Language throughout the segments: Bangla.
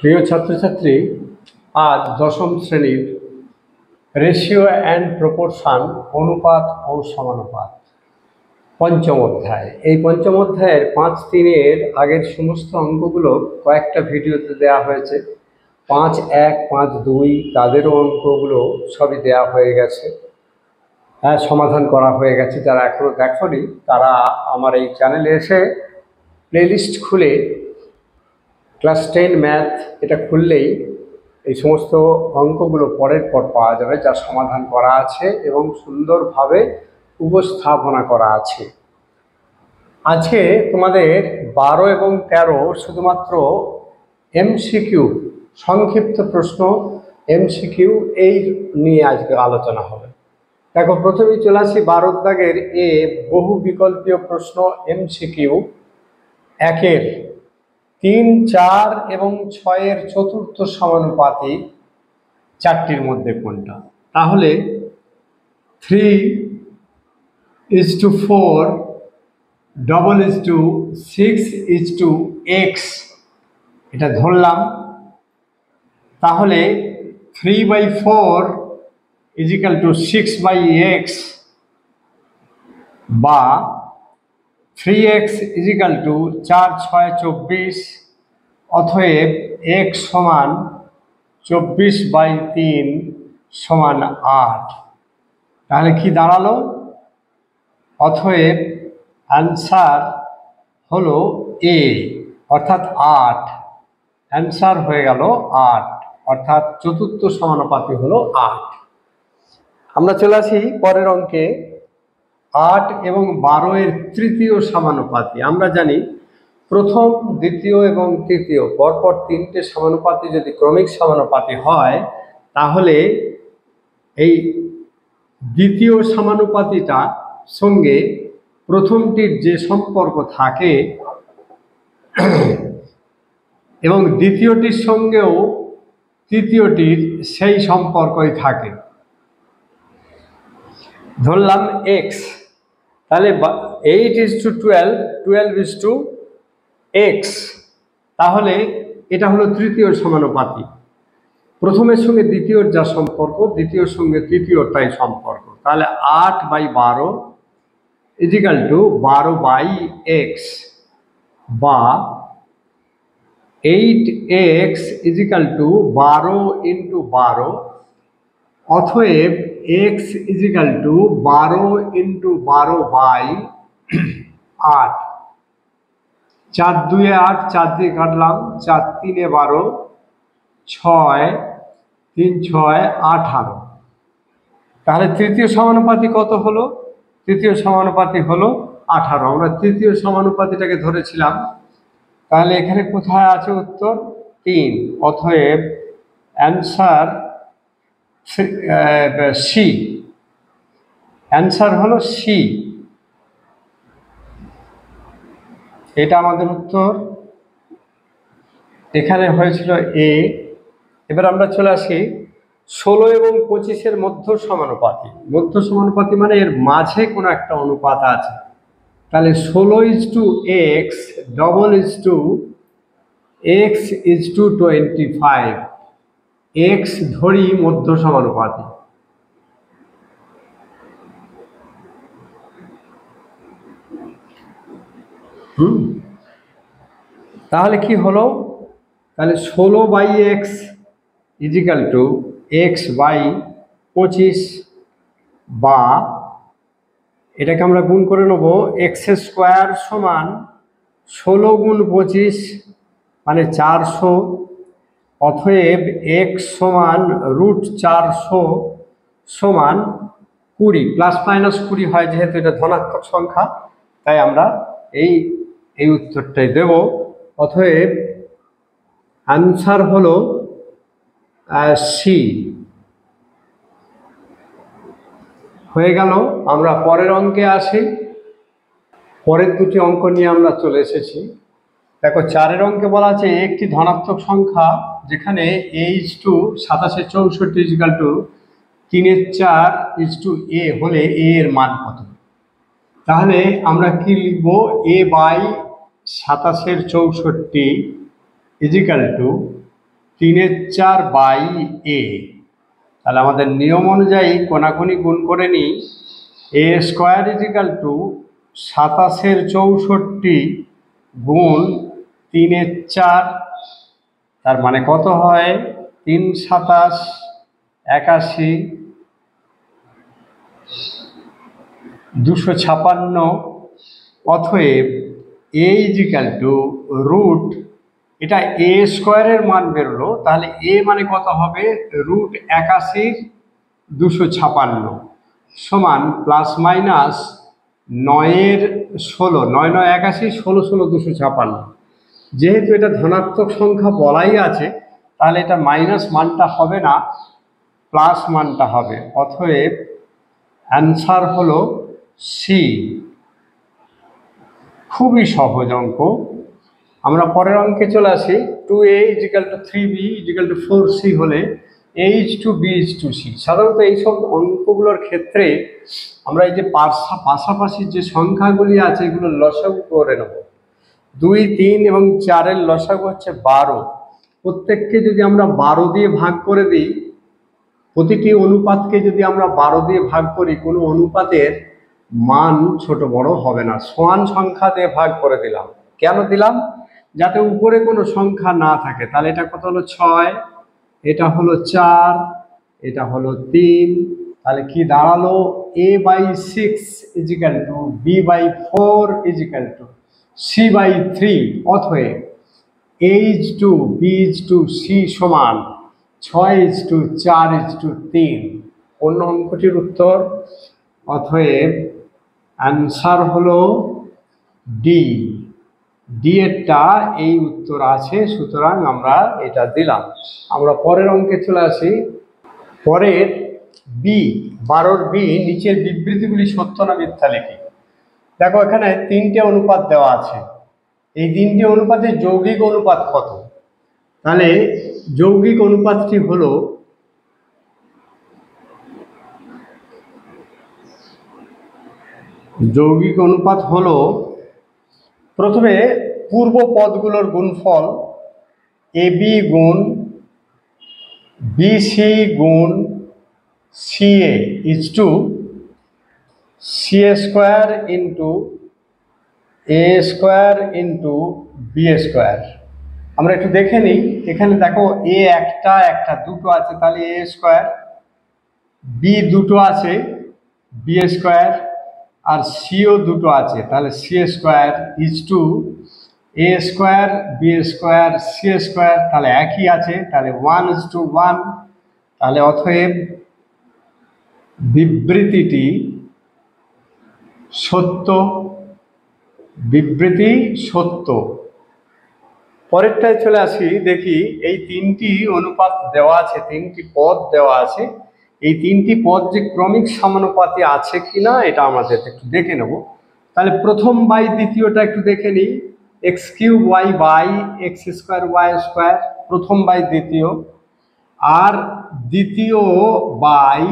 প্রিয় ছাত্রছাত্রী, আজ দশম শ্রেণীর রেশিও অ্যান্ড প্রপোর্শন অনুপাত ও সমানুপাত পঞ্চম অধ্যায়। এই পঞ্চম অধ্যায়ের 5-3 আগের সমস্ত অঙ্কগুলো কয়েকটা ভিডিওতে দেওয়া হয়েছে। 5-1, 5-2 তাদেরও অঙ্কগুলো সবই দেওয়া হয়ে গেছে, সমাধান করা হয়ে গেছে। যারা এখনও দেখনি তারা আমার এই চ্যানেলে এসে প্লেলিস্ট খুলে ক্লাস 10 ম্যাথ এটা খুললেই এই সমস্ত অঙ্কগুলো পরের পর পাওয়া যাবে, যা সমাধান করা আছে এবং সুন্দরভাবে উপস্থাপনা করা আছে। আজকে তোমাদের 12 এবং 13 শুধুমাত্র এমসিকিউ, সংক্ষিপ্ত প্রশ্ন এমসিকিউ এই নিয়ে আজকে আলোচনা হবে। দেখো, প্রথমেই চলে আসি 12 দাগের এ বহু বিকল্পীয় প্রশ্ন এমসিকিউ। 1-এর 3, 4 এবং 6-এর চতুর্থ সমানুপাতিক চারটির মধ্যে কোনটা? তাহলে 3:4 6:x এটা ধরলাম। তাহলে 3/4 = 6/x বা 3x = 4×6 = 24। অতএব x সমান 24/3 সমান 8। তাহলে কি দাঁড়ালো? অতএব অ্যান্সার হলো এ, অর্থাৎ 8। অ্যান্সার হয়ে গেল 8, অর্থাৎ চতুর্থ সমানুপাতি হলো 8। আমরা চলে আসি পরের অঙ্কে। 8 এবং 12-এর তৃতীয় সমানুপাতি। আমরা জানি প্রথম, দ্বিতীয় এবং তৃতীয় পরপর 3টে সমানুপাতি যদি ক্রমিক সমানুপাতি হয়, তাহলে এই দ্বিতীয় সমানুপাতিটা সঙ্গে প্রথমটির যে সম্পর্ক থাকে এবং দ্বিতীয়টির সঙ্গেও তৃতীয়টির সেই সম্পর্কই থাকে। ধরলাম x, তাহলে 8:12, 12:x। তাহলে এটা হলো তৃতীয় সমানুপাতি। প্রথমের সঙ্গে দ্বিতীয়র যা সম্পর্ক, দ্বিতীয়র সঙ্গে তৃতীয়টাই সম্পর্ক। তাহলে 8/12 = 12/x বা 8x = 12×12। অতএব x = 12×12/8। 4×2 = 8, 4 দিয়ে কাটলাম, 4×3 = 12, 6, 3 × 6 = 18। তাহলে তৃতীয় সমানুপাতি কত হলো? তৃতীয় সমানুপাতি হলো 18। আমরা তৃতীয় সমানুপাতিটাকে ধরেছিলাম। তাহলে এখানে কোথায় আছে উত্তর? 3। অতএব অ্যান্সার সি। অ্যান্সার হলো সি। এটা আমাদের উত্তর। এখানে হয়েছিল এ। এবার আমরা চলে আসি 16 এবং 25-এর মধ্য সমানুপাতি। মধ্য সমানুপাতি মানে এর মাঝে কোনো একটা অনুপাত আছে। তাহলে 16:x x:25। x ধরি মধ্য সমানুপাতি। তাহলে কি হলো? তাহলে 16/x = x/25 বা এটাকে আমরা গুণ করে নেব। x² সমান 16 × 25 মানে 400। অতএব x সমান √400 সমান 20। +-20 হয়, যেহেতু এটা ধনাত্মক সংখ্যা, তাই আমরা এই উত্তরটাই দেব। অতএব অ্যান্সার হলো সি। হয়ে গেল। আমরা পরের অঙ্কে আসি। পরের দুটি অঙ্ক নিয়ে আমরা চলে এসেছি। দেখো, 4-এর অঙ্কে বলা আছে একটি ধনাত্মক সংখ্যা যেখানে a:2764 = 3/4 হলে a এর মান কত? তাহলে আমরা কি লিখব? a/2764 = 3/4 তাহলে আমাদের নিয়ম অনুযায়ী কোনাকুনি গুণ করে নিই। a² = 27/64 গুণ 3/4, তার মানে কত হয় 3 × 27 = 81, 256। অতএব a √ এটা a² মান বেরোলো, তাহলে a মানে কত হবে √81 256 সমান ± 9/16, 9 9 81, 16 16 256। যেহেতু এটা ধনাত্মক সংখ্যা বলাই আছে, তাহলে এটা মাইনাস মানটা হবে না, প্লাস মানটা হবে। অতএব অ্যান্সার হলো সি। খুবই সহজ অঙ্ক। আমরা পরের অঙ্কে চলে আসি। 2a = 3b = 4c হলে h2b = c। সাধারণত এইসব অঙ্কগুলোর ক্ষেত্রে আমরা এই যে পাশাপাশি যে সংখ্যাগুলি আছে এগুলোর লসাগু করে নেব। 2 3 এবং 4 লসাগু হচ্ছে 12। প্রত্যেককে যদি আমরা 12 দিয়ে ভাগ করে দিই, প্রতিটি অনুপাতকে যদি আমরা 12 দিয়ে ভাগ করি, কোনো অনুপাতের মান ছোট বড় হবে না। সমান সংখ্যা দিয়ে ভাগ করে দিলাম। কেন দিলাম? যাতে উপরে কোনো সংখ্যা না থাকে। তাহলে এটা কত হলো 6, এটা হলো 4, এটা হলো 3। তাহলে কি দাঁড়ালো a/6 = b/4 = c/3। অতএব h2b = c সমান 6:4:3। অন্য অঙ্কটির উত্তর। অতএব অ্যান্সার হলো ডি। ডি এরটা এই উত্তর আছে, সুতরাং আমরা এটা দিলাম। আমরা পরের অঙ্কে চলে আসি। পরের বি, 12 বি, নিচের বিবৃতিগুলি সত্য না মিথ্যা লিখি। দেখো এখানে 3টে অনুপাত দেওয়া আছে। এই 3টে অনুপাতের যৌগিক অনুপাত কত? তাহলে যৌগিক অনুপাতটি হলো প্রথমে পূর্ব পদগুলোর গুণফল ab গুণ bc গুণ ca = ca² × b²। আমরা একটু দেখে নিই। এখানে দেখো a একটা দুটো আছে, তাহলে a², b দুটো আছে b², আর সিও দুটো আছে, তাহলে c² = a² b² c²। তাহলে একই আছে, তাহলে 1:1। তাহলে অতএব বিবৃতিটি সত্য। বিবৃতি সত্য। পরেরটায় চলে আসি। দেখি এই 3টি অনুপাত দেওয়া আছে, 3টি পদ দেওয়া আছে। এই 3টি পদ যে ক্রমিক সমানুপাতি আছে কিনা এটা আমাদের একটু দেখে নেব। তাহলে প্রথম বাই দ্বিতীয়টা একটু দেখে নিই। x³ y/ x² y², প্রথম বাই দ্বিতীয়। আর দ্বিতীয় বাই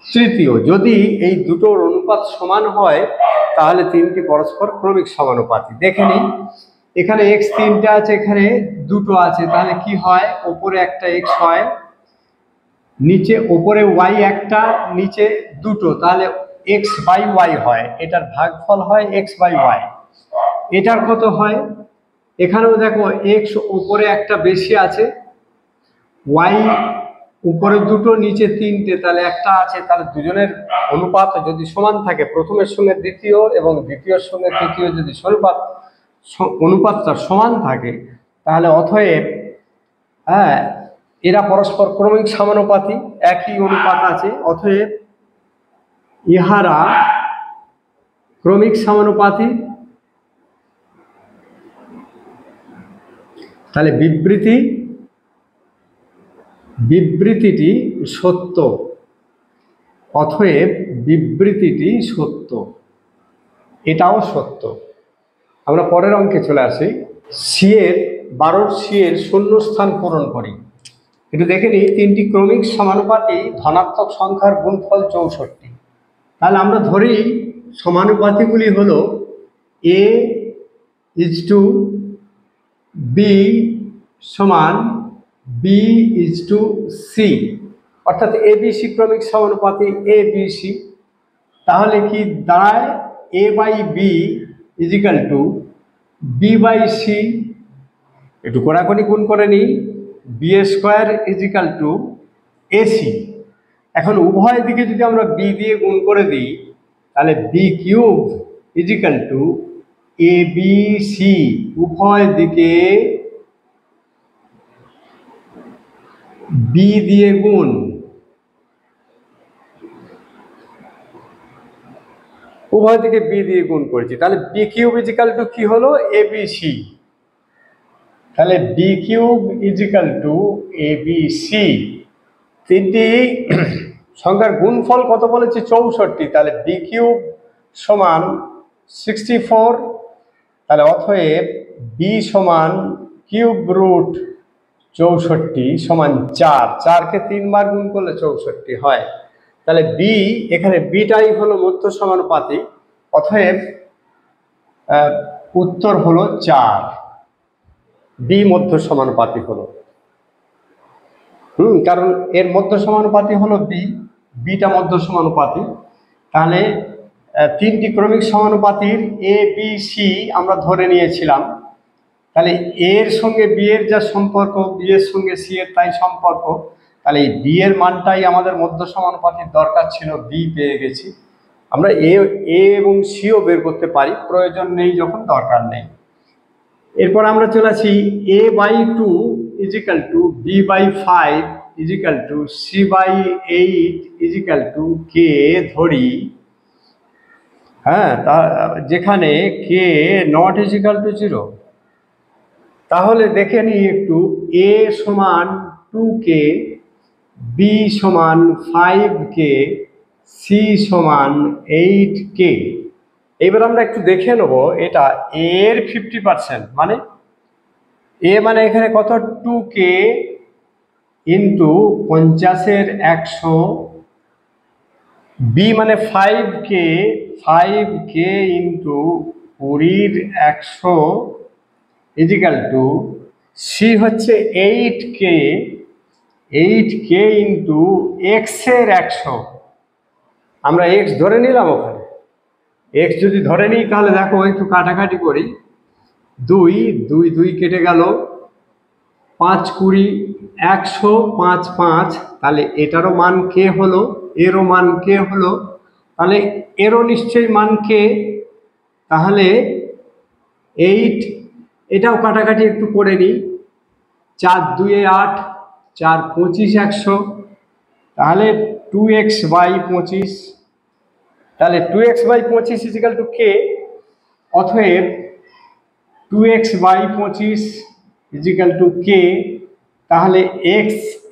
তৃতীয়। যদি এই দুটোর অনুপাত সমান হয় তাহলে 3টি পরস্পর ক্রমিক সমানুপাতি। দেখে নিই। এখানে x 3টে আছে, এখানে দুটো আছে, তাহলে কি হয় উপরে একটা x হয়, নিচে উপরে y একটা, নিচে দুটো, তাহলে x/y হয়। এটার ভাগফল হয় x/y। এটার কত হয়? এখানেও দেখো x উপরে একটা বেশি আছে, y উপরে দুটো নিচে 3টে, তাহলে একটা আছে। তাহলে দুজনের অনুপাত যদি সমান থাকে, প্রথমের সঙ্গে দ্বিতীয় এবং দ্বিতীয়ের সঙ্গে তৃতীয় যদি অনুপাতটা সমান থাকে, তাহলে অতএব এরা পরস্পর ক্রমিক সমানুপাতি, একই অনুপাত আছে। অতএব ইহারা ক্রমিক সমানুপাতি। তাহলে বিবৃতিটি সত্য। অতএব বিবৃতিটি সত্য। এটাও সত্য। আমরা পরের অঙ্কে চলে আসি। 12 সি এর শূন্যস্থান পূরণ করি। একটু দেখে নিই। 3টি ক্রমিক সমানুপাতি ধনাত্মক সংখ্যার গুণফল 64। তাহলে আমরা ধরি সমানুপাতিগুলি হলো a is to b সমান বি ইজ টু সি, অর্থাৎ এ বি সি ক্রমিক সমানুপাতি এ বি সি। তাহলে কি দাঁড়ায়? A by B equal to B by C. একটু কোনাকুনি গুণ করে নিই, B square equal to AC. এখন উভয় দিকে যদি আমরা বি দিয়ে গুণ করে দিই, তাহলে B cube is equal two A B C. উভয় দিকে বি দিয়ে গুণ, উভয় দিকে বি দিয়ে গুণ করেছি, তাহলে বি কিউব ইজিক্যাল টু কি হলো? A B C. তাহলে B cube is equal two A B C. তিনটি সংখ্যার গুণফল কত বলেছি? 64। তাহলে বি কিউব সমান 64। তাহলে অতএব বি সমান কিউব রুট 64 সমান 4। 4কে 3 বার গুণ করলে 64 হয়। তাহলে বি, এখানে বিটাই হলো মধ্য সমানুপাতি, অতএব উত্তর হলো 4। বি মধ্য সমানুপাতি হলো, কারণ এর মধ্য সমানুপাতি হলো বি, বিটা মধ্য সমানুপাতি। তাহলে তিনটি ক্রমিক সমানুপাতির এ বি সি আমরা ধরে নিয়েছিলাম। তাহলে এর সঙ্গে বি এর যা সম্পর্ক, বি এর সঙ্গে সি এর তাই সম্পর্ক। তাহলে এই বি এর মানটাই আমাদের মধ্য সমানুপাতির দরকার ছিল, বি পেয়ে গেছি। আমরা এ এবং সিও বের করতে পারি, প্রয়োজন নেই যখন, দরকার নেই। এরপর আমরা চলে আসি A by 2 equal to B by 5 equal to C by 8 equal to K ধরি। হ্যাঁ, যেখানে কে নট ইজিক্যাল টু 0। তাহলে দেখে নিই একটু, এ সমান 2কে, বি সমান 5কে, সি সমান 8কে। এবার আমরা একটু দেখে নেব এটা এর 50%, মানে এ মানে এখানে কত? 2কে ইন্টু 50-এর 100, বি মানে 5কে ইন্টু 20-র 100 ইজিক্যাল টু সি হচ্ছে 8কে ইন্টু এক্সের 100। আমরা এক্স ধরে নিলাম, ওখানে এক্স যদি ধরে নিই তাহলে দেখো একটু কাটাকাটি করি। 2 কেটে গেল, 5 20 100, 5 5। তাহলে এটারও মান কে হলো, এরও মান কে হলো, তাহলে এরও নিশ্চয়ই মান কে। তাহলে 8, এটাও কাটাকাটি একটু করে নিই। 4 2 8, 4 25 100। তাহলে 2x বাই 25। তাহলে 2x বাই 25 ইজিক্যাল টু কে। অতএব 2x by 25 is equal to K. তাহলে x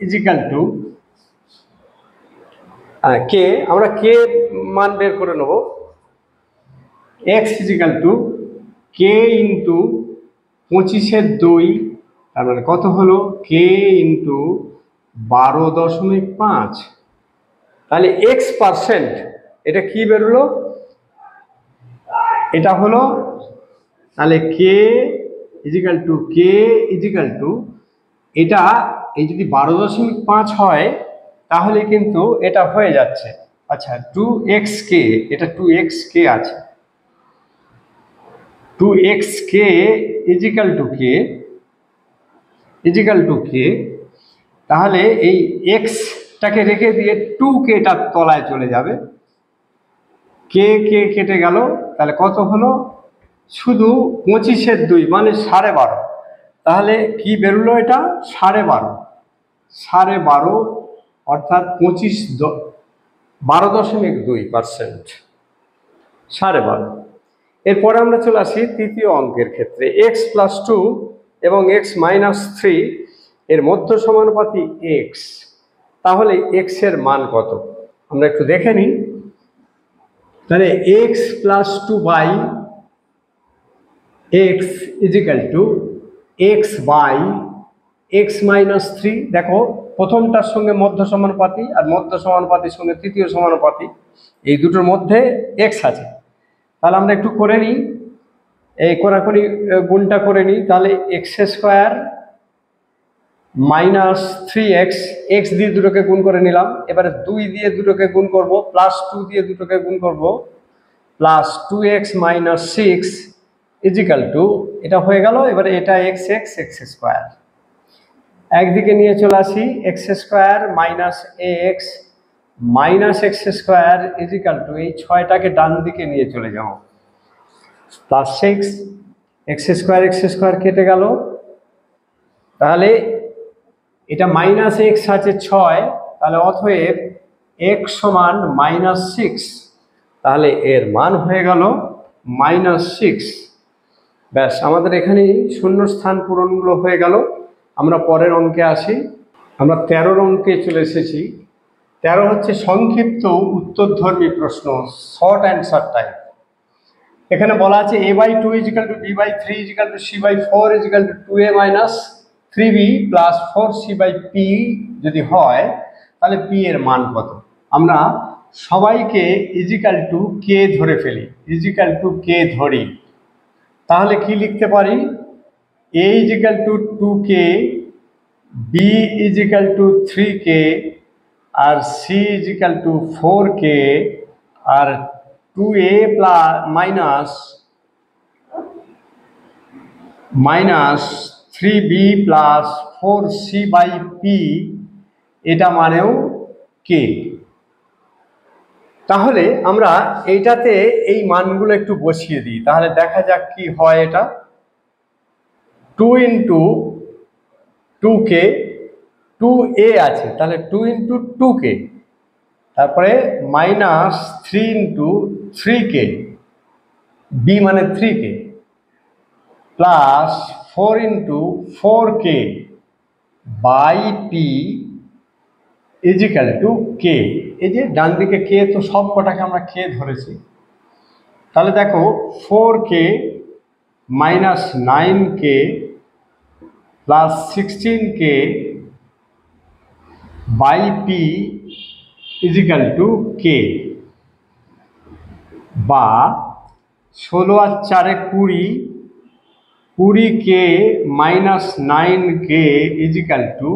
ইজিক্যাল টু কে, আমরা কে মান বের করে নেব। x is equal to K into 25-এর 2, তার মানে কত হলো? কে ইন্টু 12.5। তাহলে x%, এটা কি বেরোলো? এটা হলো, তাহলে কে ইজিক্যাল টু এটা, এই যদি 12.5 হয় তাহলে কিন্তু এটা হয়ে যাচ্ছে। আচ্ছা, 2xk, এটা 2xk আছে, 2xk ইজিক্যাল টু কে। তাহলে এই এক্সটাকে রেখে দিয়ে 2kটা তলায় চলে যাবে, কে কেটে গেল। তাহলে কত হলো? শুধু 25-এর 2 মানে 12.5। তাহলে কি বেরোলো? এটা 12.5, অর্থাৎ 12.2%, 12.5। এরপরে আমরা চলে আসি তৃতীয় অঙ্কের ক্ষেত্রে। x+2 এবং x-3 এর মধ্য সমানুপাতি x। তাহলে x এর মান কত আমরা একটু দেখে নিই। তাহলে x+2 by x is equal to x by x-3। দেখো, প্রথমটার সঙ্গে মধ্য সমানুপাতি, আর মধ্য সমানুপাতির সঙ্গে তৃতীয় সমানুপাতি, এই দুটোর মধ্যে x আছে। তাহলে আমরা একটু করে নিই, এই কোনাকুনি গুণটা করে নিই। তাহলে x² মাইনাস 3x, এক্স দিয়ে দুটোকে গুণ করে নিলাম। এবারে 2 দিয়ে দুটোকে গুণ করব, প্লাস 2 দিয়ে দুটোকে গুণ করব, plus 2x minus 6 equal two, এটা হয়ে গেল। এবারে এটা এক্স এক্স এক্স স্কোয়ার, একদিকে নিয়ে চলে আসি, X square minus A X minus X square equal to, এই 6টাকে ডান দিকে নিয়ে চলে যাও, প্লাস 6 এক্স স্কোয়ার কেটে গেল। তাহলে এটা মাইনাস এক্স আছে 6, তাহলে অতএব এক্স সমান মাইনাস 6, তাহলে এর মান হয়ে গেল মাইনাস 6। ব্যাস, আমাদের এখানে শূন্য স্থান পূরণগুলো হয়ে গেল। আমরা পরের অঙ্কে আসি। আমরা 13 অঙ্কে চলে এসেছি। 13 হচ্ছে সংক্ষিপ্ত উত্তরধর্মী প্রশ্ন, শর্ট অ্যান্সার টাইপ। এখানে বলা আছে a/2 = b/3 = c/4 = 2a minus 3b plus 4c/p যদি হয়, তাহলে p এর মান কত? আমরা সবাইকে ইজিক্যাল টু কে ধরে ফেলি, ইজিক্যাল টু কে ধরি। তাহলে কি লিখতে পারি? a = 2k, b = 3k, R c = 4k, R 2a plus minus 3b plus 4c/p, এটা মানেও কে। তাহলে আমরা এইটাতে এই মানগুলো একটু বসিয়ে দিই, তাহলে দেখা যাক কি হয়। এটা 2 × 2k, 2a আছে, তাহলে 2 × 2k, তারপরে মাইনাস 3 × 3k, b মানে 3k, plus 4 × 4k by p equal to K. এই যে ডান দিকে কে, তো সব কটাকে আমরা কে ধরেছি। তাহলে দেখো 4k minus 9k plus 16k by P equal to K, বা 16 আর 4 20, 20k minus 9k equal to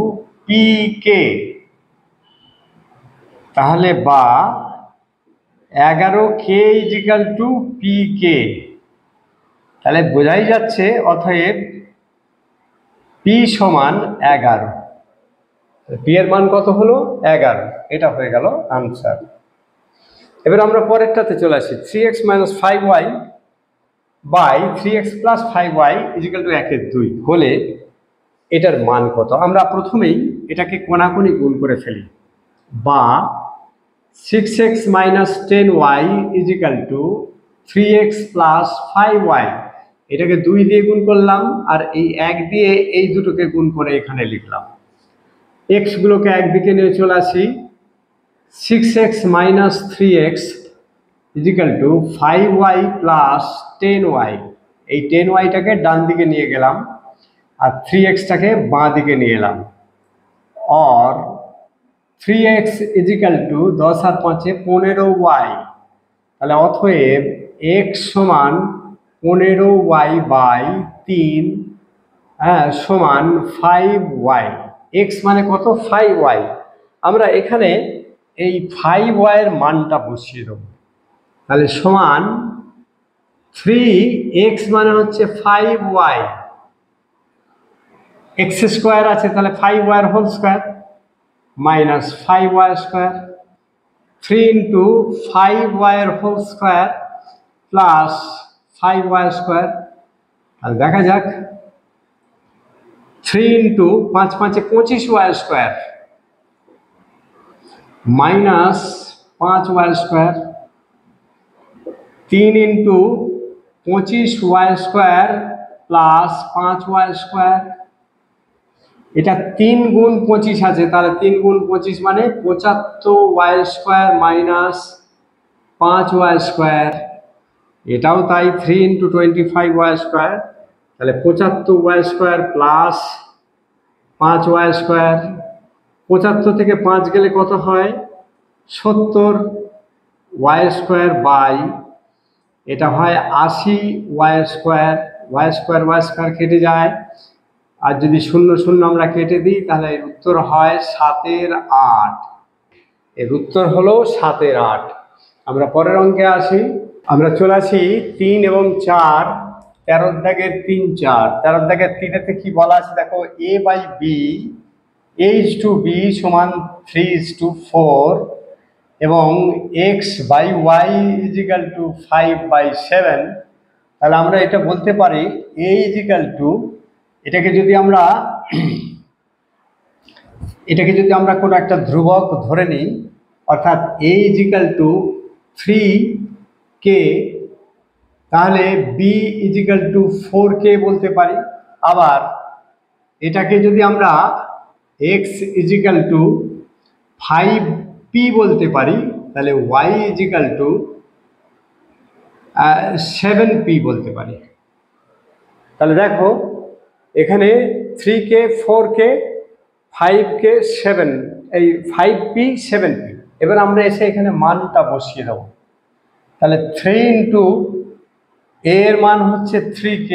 pk। তাহলে বা 11k ইজিক্যাল টু pk। তাহলে বোঝাই যাচ্ছে অতএব p সমান 11। p এর মান কত হলো? 11। এটা হয়ে গেল আনসার। এবার আমরা পরেরটাতে চলে আসি। 3x - 5y by 3x + 5y = 1/2 হলে এটার মান কত? আমরা প্রথমেই এটাকে কোণাকুণি গুণ করে ফেলি। বা 6x - 10y = 3x + 5y, এটাকে 2 দিয়ে গুণ করলাম, আর এই 1 দিয়ে এই দুটোকে গুণ করে এখানে লিখলাম। x গুলোকে একদিকে নিয়ে চলে আসি। 6x - 3x = 5y + 10y, এই 10yটাকে ডান দিকে নিয়ে গেলাম, আর 3xটাকে বাঁ দিকে নিয়ে এলাম। और 3x = 10 আর 5 15y, তাহলে অতএব x সমান 15y/3 সমান 5y। x মানে কত? 5y। আমরা এখানে এই 5y এর মানটা বসিয়ে দেব, তাহলে সমান 3x মানে হচ্ছে 5y, x² আছে, তাহলে 5y whole square minus 5y², 3 × 5y whole square plus 5y²। তাহলে দেখা যাক 3 × 5 × 5 = 25y² minus 5y², 3 × 25y² plus 5y²। এটা 3 × 25 আছে, তাহলে 3 × 25 মানে 75y² মাইনাস 5y²। এটাও তাই, 3 × 25y², তাহলে 75y² প্লাস 5y²। 75 থেকে 5 গেলে কত হয়? 70y² বাই, এটা হয় 80y², y² কেটে যায়, আর যদি 0 0 আমরা কেটে দিই তাহলে এর উত্তর হয় 7 এর 8। এর উত্তর হলো 7 এর 8। আমরা পরের অঙ্কে আসি। আমরা চলে আসি 3 এবং 4, 13 দাগের 3 4। 13 দাগের 3-এতে কি বলা আছে দেখো, a/b h/b সমান 3:4 এবং x/y = 5/7। তাহলে আমরা এটা বলতে পারি a এটাকে যদি আমরা কোনো একটা ধ্রুবক ধরে নিই, অর্থাৎ a = 3k, তাহলে b = 4k বলতে পারি। আবার এটাকে যদি আমরা x = 5p বলতে পারি, তাহলে y = 7p বলতে পারি। তাহলে দেখো এখানে 3k 4k 5k 7, এই 5p 7p। এবার আমরা এসে এখানে মানটা বসিয়ে দেব। তাহলে 3 × a এর মান হচ্ছে 3k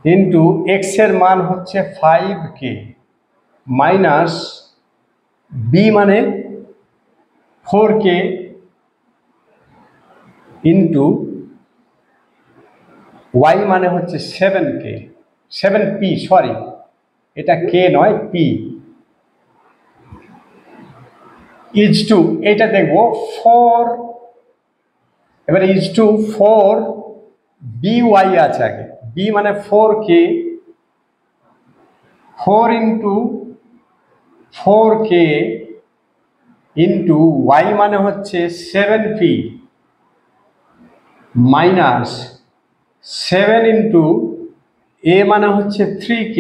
ইন্টু x এর মান হচ্ছে 5k মাইনাস b মানে 4k ইন্টু y মানে হচ্ছে 7p, সরি এটা k নয় p, ইজ টু, এটা দেখবো 4, এবারে ইজ টু 4by আছে আগে, b মানে 4k, 4 × 4k ইন্টু y মানে হচ্ছে 7p মাইনাস 7 × a মানে হচ্ছে 3k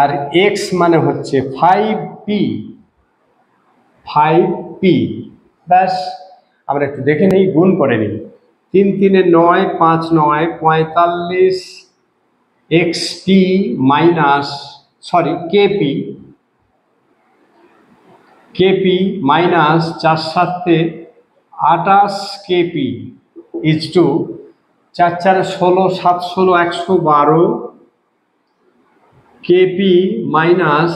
আর x মানে হচ্ছে 5p। ব্যাস, আমরা একটু দেখে নিই, গুণ করে নিই। 3 3 9, 5 9, 45 xp minus kp minus 4 7 28 kp is to 4 4 16 7 16 112 kp minus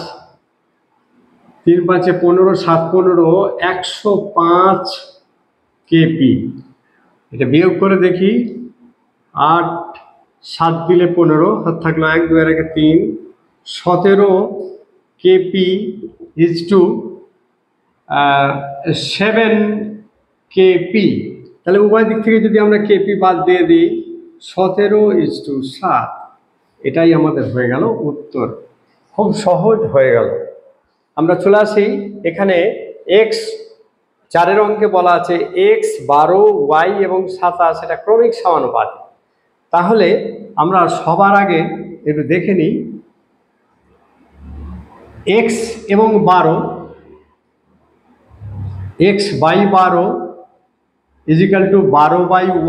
3 5 15 7 15 105 kp। এটা বিয়োগ করে দেখি, 8 7 দিলে 15, হাত থাকলো 1 2 1 3, 17 kp ইজ টু 7 kp। তাহলে উভয় দিক থেকে যদি আমরা kp বাদ দিয়ে দিই, 17:7, এটাই আমাদের হয়ে গেল উত্তর। খুব সহজ হয়ে গেল। আমরা চলে আসি এখানে x 4 অঙ্কে বলা আছে x 12 y এবং 27 এটা ক্রমিক সমানুপাতি। তাহলে আমরা সবার আগে একটু দেখে নিই x এবং 12, x/12 = 12/y =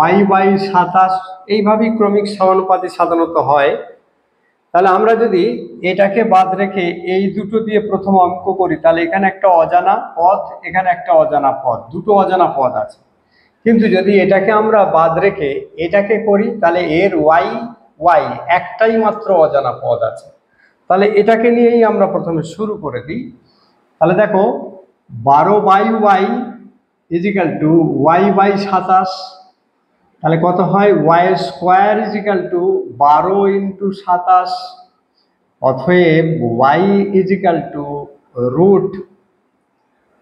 y/27। এইভাবেই ক্রমিক সমানুপাতি সাধারণত হয়। তাহলে আমরা যদি এটাকে বাদ রেখে এই দুটো দিয়ে প্রথম অঙ্ক করি, তাহলে এখানে একটা অজানা পদ, এখানে একটা অজানা পদ, দুটো অজানা পদ আছে। কিন্তু যদি এটাকে আমরা বাদ রেখে এটাকে করি, তাহলে এর y একটাই মাত্র অজানা পদ আছে। তাহলে এটাকে নিয়েই আমরা প্রথমে শুরু করে দিই। তাহলে দেখো 12/y = y/27, তাহলে কত হয়, y² = 12 × 27, অতএব y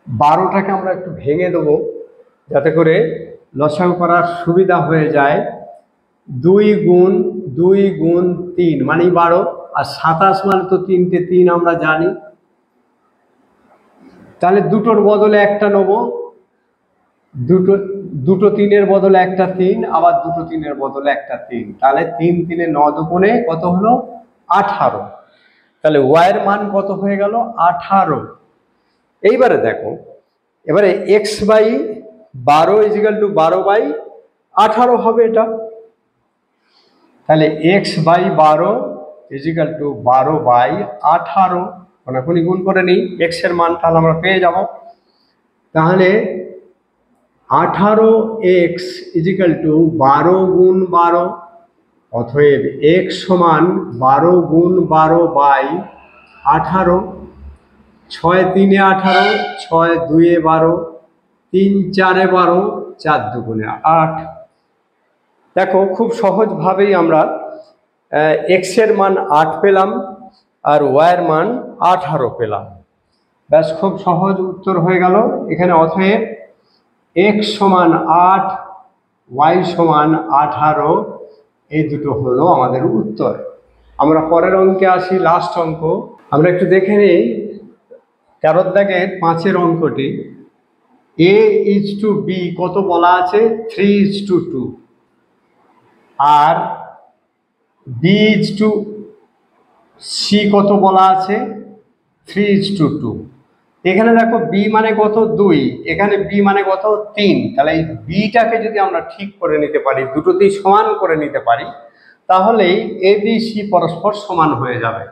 √12টাকে আমরা একটু ভেঙে দেবো যাতে করে লসাগু করার সুবিধা হয়ে যায়। 2 × 2 × 3 মানে 12, আর 27 মানে তো 3টে 3 আমরা জানি। তাহলে দুটোর বদলে একটা নেব, দুটো 3-এর বদলে একটা 3, আবার দুটো 3-এর বদলে একটা 3, তাহলে 3 3 9 দুগুণে কত হলো, 18। তাহলে y এর মান কত হয়ে গেল, 18। এইবারে দেখো, এবারে x/12 = 12/18 হবে এটা। তাহলে x/12 = 12/18, কোনাকুনি গুণ করে নিই, x এর মান তাহলে আমরা পেয়ে যাব। তাহলে 18x ইজিক্যাল টু 12 গুণ 12, অতএব x সমান 12 গুণ 12 বাই 18, 6 3 18, 6 2 12, 3 4 12, 4 2 8। দেখো খুব সহজভাবেই আমরা এক্স এর মান 8 পেলাম আর ওয়াই এর মান 18 পেলাম। ব্যাস খুব সহজ উত্তর হয়ে গেল এখানে। অতএব এক্স সমান 8, ওয়াই সমান 18, এই দুটো হলো আমাদের উত্তর। আমরা পরের অঙ্কে আসি, লাস্ট অঙ্ক। আমরা একটু দেখে নিই 13 দাগের 5-এর অঙ্কটি। a ইজ টু বি কত বলা আছে? 3:2। আর বি ইজ টু সি কত বলা আছে? 3:2। এখানে দেখো বি মানে কত? 2, এখানে বি মানে কত? 3। তাহলে এই বিটাকে যদি আমরা ঠিক করে নিতে পারি, দুটোতেই সমান করে নিতে পারি, তাহলেই এ বি সি পরস্পর সমান হয়ে যাবে।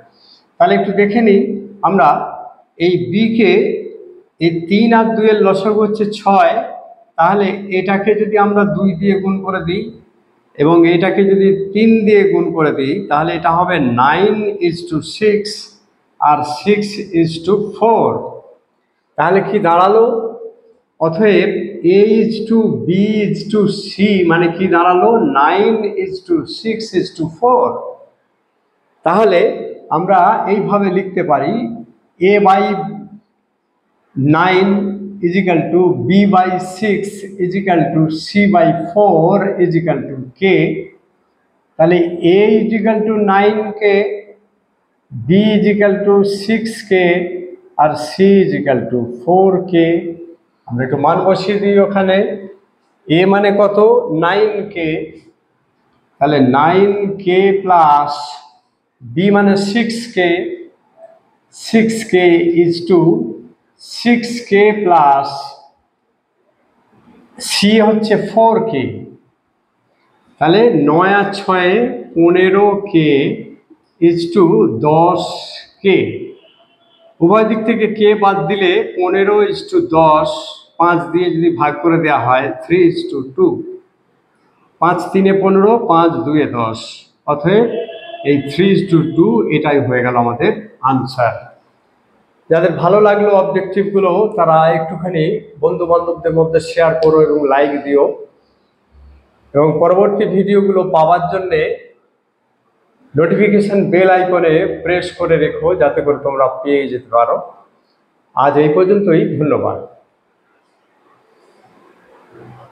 তাহলে একটু দেখে নিই আমরা এই বিকে, এই 3 আর 2 এর লসাগু হচ্ছে 6, তাহলে এটাকে যদি আমরা 2 দিয়ে গুণ করে দিই এবং এটাকে যদি 3 দিয়ে গুণ করে দিই, তাহলে এটা হবে 9:6 আর 6:4। তাহলে কি দাঁড়ালো? অতএব a is to B is to C মানে কি দাঁড়ালো? 9:6:4। তাহলে আমরা এইভাবে লিখতে পারি a by 9 equal to B by 6 equal to C by 4 equal to K. তাহলে a ইজিক্যাল টু 9কে, বি ইজিক্যাল টু 6কে আর সি ইজিক্যাল টু 4কে। আমরা একটু মান বসিয়ে দিই ওখানে। এ মানে কত? 9কে, তাহলে 9কে প্লাস বি মানে 6কে, 6কে ইজ টু 6কে প্লাস সি হচ্ছে 4কে। তাহলে 9 আর 6 15কে ইজ টু 10কে। উভয় দিক থেকে কে বাদ দিলে 15:10, 5 দিয়ে যদি ভাগ করে দেওয়া হয় 3:2। 5 3 15, 5 2 10, অতএব এই 3:2 এটাই হয়ে গেল আমাদের আনসার। যাদের ভালো লাগলো অবজেক্টিভগুলো, তারা একটুখানি বন্ধু বান্ধবদের মধ্যে শেয়ার করো এবং লাইক দিও, এবং পরবর্তী ভিডিওগুলো পাওয়ার জন্যে নোটিফিকেশন বেল আইকনে প্রেস করে রেখো, যাতে করে তোমরা পেয়ে যেতে পারো। আজ এই পর্যন্তই, ধন্যবাদ।